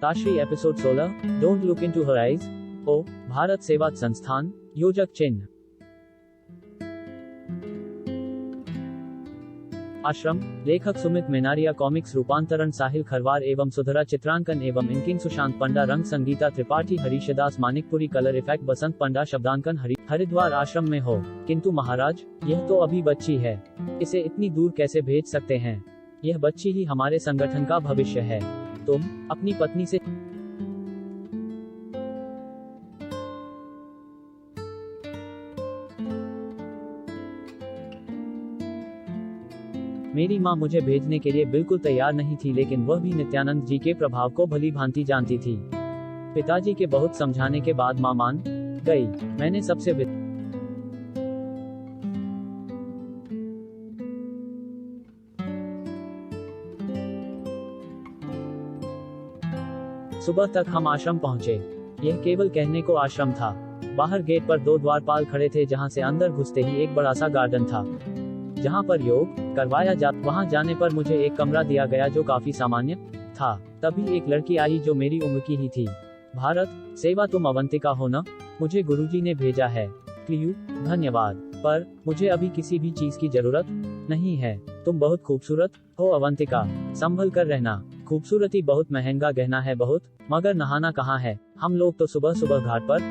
ताश्री episode 16, don't look into her eyes. ओ भारत सेवा संस्थान, योजक चिन्ह। आश्रम, लेखक सुमित मेनारिया, कॉमिक्स रूपांतरण साहिल खरवार एवं सुधरा, चित्रांकन एवं इंकिंग सुशांत पंडा, रंग संगीता त्रिपाठी, हरीशदास मानिकपुरी, कलर इफेक्ट बसंत पंडा, शब्दांकन हरिद्वार आश्रम में हो, किंतु महाराज यह तो अभी बच्ची है, इसे इतनी दूर कैसे भेज सकते हैं? यह बच्ची ही हमारे संगठन का भविष्य है। तुम अपनी पत्नी से मेरी माँ मुझे भेजने के लिए बिल्कुल तैयार नहीं थी, लेकिन वह भी नित्यानंद जी के प्रभाव को भली भांति जानती थी। पिताजी के बहुत समझाने के बाद माँ मान गई। मैंने सबसे सुबह तक हम आश्रम पहुंचे। यह केवल कहने को आश्रम था। बाहर गेट पर 2 द्वारपाल खड़े थे, जहां से अंदर घुसते ही एक बड़ा सा गार्डन था, जहां पर योग करवाया वहां जाने पर मुझे एक कमरा दिया गया जो काफी सामान्य था। तभी एक लड़की आई जो मेरी उम्र की ही थी। भारत सेवा, तुम अवंतिका हो ना? मुझे गुरुजी ने भेजा है। क्लियू, धन्यवाद, पर मुझे अभी किसी भी चीज की जरूरत नहीं है। तुम बहुत खूबसूरत हो अवंतिका, संभल कर रहना। खूबसूरती बहुत महंगा गहना है बहुत, मगर नहाना कहाँ है? हम लोग तो सुबह सुबह घाट पर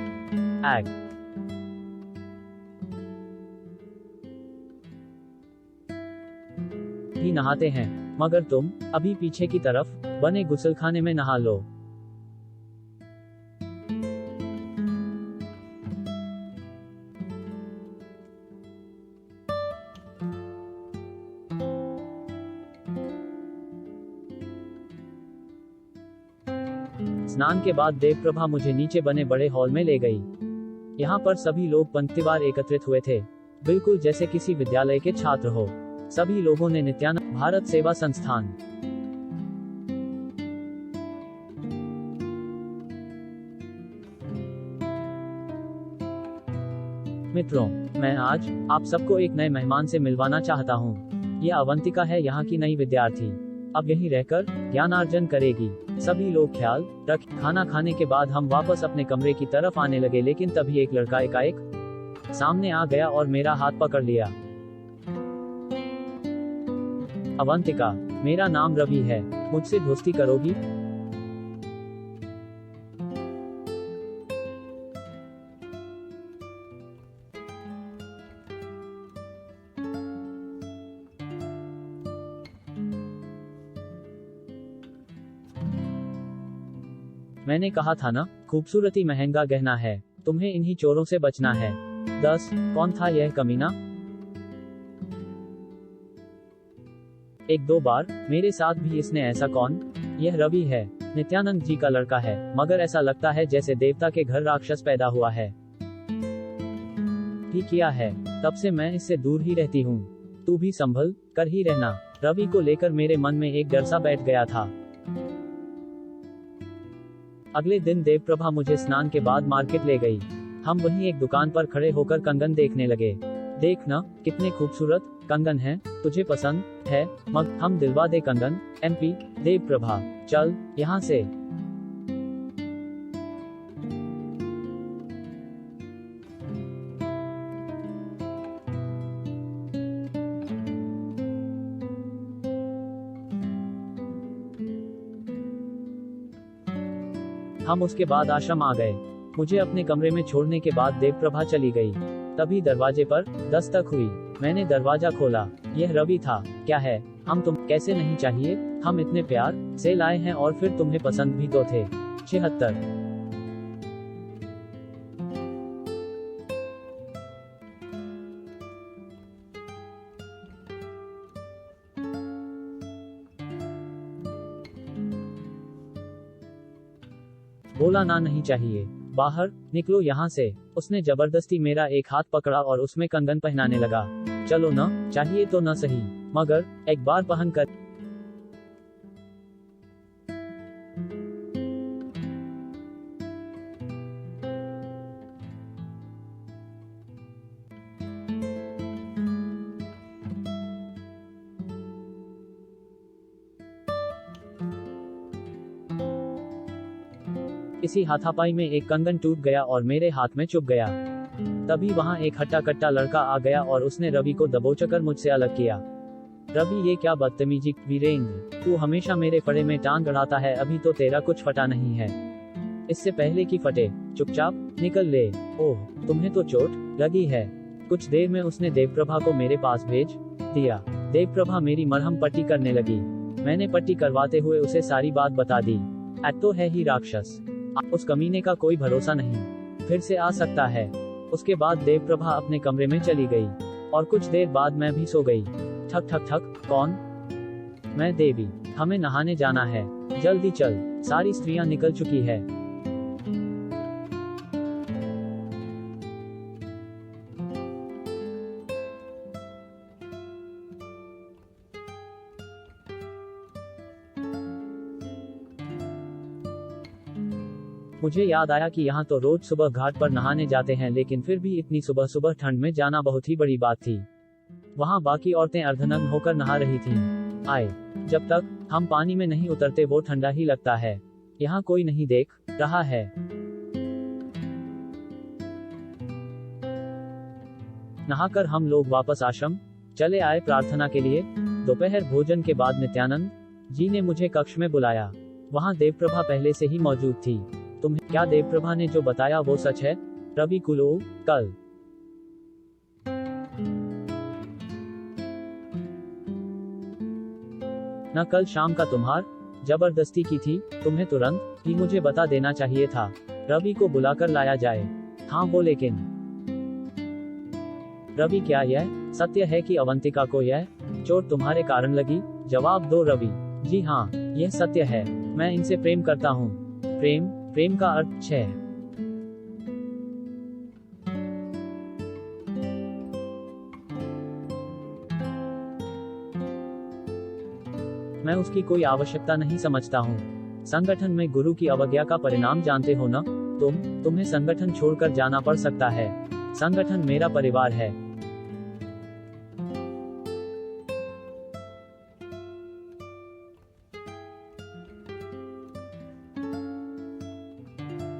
ही नहाते हैं, मगर तुम अभी पीछे की तरफ बने गुसलखाने में नहा लो। स्नान के बाद देवप्रभा मुझे नीचे बने बड़े हॉल में ले गई। यहाँ पर सभी लोग पंक्तिवार एकत्रित हुए थे, बिल्कुल जैसे किसी विद्यालय के छात्र हो। सभी लोगों ने नित्यानंद भारत सेवा संस्थान। मित्रों, मैं आज आप सबको एक नए मेहमान से मिलवाना चाहता हूँ। यह अवंतिका है, यहाँ की नई विद्यार्थी। अब यहीं रहकर ज्ञानार्जन करेगी। सभी लोग ख्याल रख। खाना खाने के बाद हम वापस अपने कमरे की तरफ आने लगे, लेकिन तभी एक लड़का एकाएक सामने आ गया और मेरा हाथ पकड़ लिया। अवंतिका, मेरा नाम रवि है, मुझसे दोस्ती करोगी? मैंने कहा था ना, खूबसूरती महंगा गहना है, तुम्हें इन्हीं चोरों से बचना है। 10 कौन था यह कमीना? 1-2 बार मेरे साथ भी इसने ऐसा कौन? यह रवि है, नित्यानंद जी का लड़का है, मगर ऐसा लगता है जैसे देवता के घर राक्षस पैदा हुआ है। ठीक किया है, तब से मैं इससे दूर ही रहती हूँ। तू भी संभल कर ही रहना। रवि को लेकर मेरे मन में एक डर सा बैठ गया था। अगले दिन देवप्रभा मुझे स्नान के बाद मार्केट ले गई। हम वहीं एक दुकान पर खड़े होकर कंगन देखने लगे। देख ना, कितने खूबसूरत कंगन हैं, तुझे पसंद है? मग हम दिलवा दे कंगन। MP देवप्रभा, चल यहाँ से। हम उसके बाद आश्रम आ गए। मुझे अपने कमरे में छोड़ने के बाद देवप्रभा चली गई। तभी दरवाजे पर दस्तक हुई। मैंने दरवाजा खोला। यह रवि था। क्या है? हम तुम कैसे नहीं चाहिए? हम इतने प्यार से लाए हैं और फिर तुम्हें पसंद भी तो थे। 76 बोला ना नहीं चाहिए, बाहर निकलो यहाँ से। उसने जबरदस्ती मेरा एक हाथ पकड़ा और उसमें कंगन पहनाने लगा। चलो ना, चाहिए तो न सही, मगर एक बार पहन कर। इसी हाथापाई में एक कंगन टूट गया और मेरे हाथ में चुभ गया। तभी वहाँ एक हट्टा कट्टा लड़का आ गया और उसने रवि को दबोचकर मुझसे अलग किया। रवि, ये क्या बदतमीजी, वीरेंद्र, तू हमेशा मेरे फड़े में टांग अड़ाता है, अभी तो तेरा कुछ फटा नहीं है, इससे पहले कि फटे चुपचाप निकल ले। ओह, तुम्हें तो चोट लगी है। कुछ देर में उसने देवप्रभा को मेरे पास भेज दिया। देवप्रभा मेरी मरहम पट्टी करने लगी। मैंने पट्टी करवाते हुए उसे सारी बात बता दी। तो है ही राक्षस, उस कमीने का कोई भरोसा नहीं, फिर से आ सकता है। उसके बाद देवप्रभा अपने कमरे में चली गई और कुछ देर बाद मैं भी सो गई। ठक ठक ठक, कौन? मैं देवी, हमें नहाने जाना है, जल्दी चल, सारी स्त्रियां निकल चुकी है। मुझे याद आया कि यहाँ तो रोज सुबह घाट पर नहाने जाते हैं, लेकिन फिर भी इतनी सुबह सुबह ठंड में जाना बहुत ही बड़ी बात थी। वहाँ बाकी औरतें अर्धनग्न होकर नहा रही थीं। आए, जब तक हम पानी में नहीं उतरते वो ठंडा ही लगता है। यहाँ कोई नहीं देख रहा है। नहाकर हम लोग वापस आश्रम चले आए प्रार्थना के लिए। दोपहर भोजन के बाद नित्यानंद जी ने मुझे कक्ष में बुलाया। वहाँ देवप्रभा पहले से ही मौजूद थी। तुम्हें क्या देवप्रभा ने जो बताया वो सच है? रवि कुलो, कल न कल शाम का तुम्हार जबरदस्ती की थी, तुम्हें तुरंत ही मुझे बता देना चाहिए था, रवि को बुलाकर लाया जाए। हाँ वो, लेकिन रवि, क्या यह सत्य है कि अवंतिका को यह चोट तुम्हारे कारण लगी? जवाब दो रवि। जी हाँ, यह सत्य है, मैं इनसे प्रेम करता हूँ। प्रेम का अर्थ है मैं उसकी कोई आवश्यकता नहीं समझता हूँ। संगठन में गुरु की अवज्ञा का परिणाम जानते हो न? तुम्हें संगठन छोड़कर जाना पड़ सकता है। संगठन मेरा परिवार है।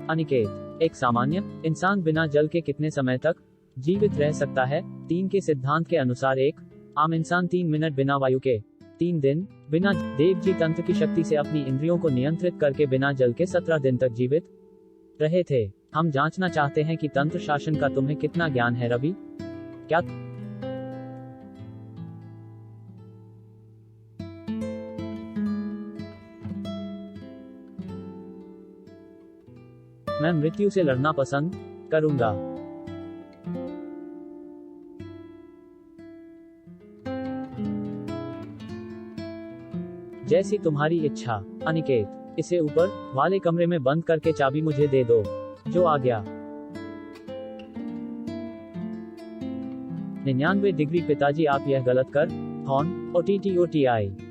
अनिकेत, एक सामान्य इंसान बिना जल के कितने समय तक जीवित रह सकता है? 3 के सिद्धांत के अनुसार एक आम इंसान 3 मिनट बिना वायु के, 3 दिन बिना। देव जी तंत्र की शक्ति से अपनी इंद्रियों को नियंत्रित करके बिना जल के 17 दिन तक जीवित रहे थे। हम जांचना चाहते हैं कि तंत्र शासन का तुम्हें कितना ज्ञान है रवि? क्या मैं मृत्यु से लड़ना पसंद करूंगा। जैसी तुम्हारी इच्छा। अनिकेत, इसे ऊपर वाले कमरे में बंद करके चाबी मुझे दे दो। जो आ गया। 99 डिग्री पिताजी, आप यह गलत कर हॉन OTTOTI।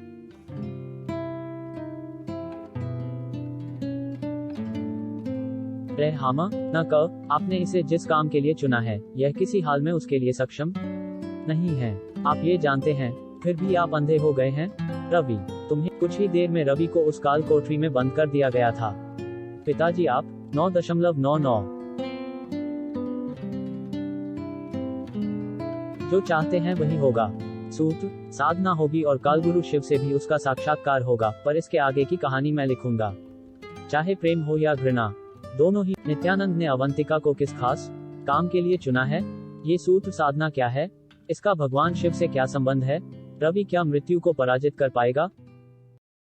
हामा न क, आपने इसे जिस काम के लिए चुना है, यह किसी हाल में उसके लिए सक्षम नहीं है। आप ये जानते हैं, फिर भी आप अंधे हो गए हैं। रवि, तुम्हें कुछ ही देर में रवि को उस काल कोठरी में बंद कर दिया गया था। पिताजी, आप 9.99 जो चाहते हैं वही होगा। सूत्र साधना होगी और कालगुरु शिव से भी उसका साक्षात्कार होगा, पर इसके आगे की कहानी मैं लिखूंगा, चाहे प्रेम हो या घृणा, दोनों ही। नित्यानंद ने अवंतिका को किस खास काम के लिए चुना है? ये सूत्र साधना क्या है? इसका भगवान शिव से क्या संबंध है? रवि क्या मृत्यु को पराजित कर पाएगा?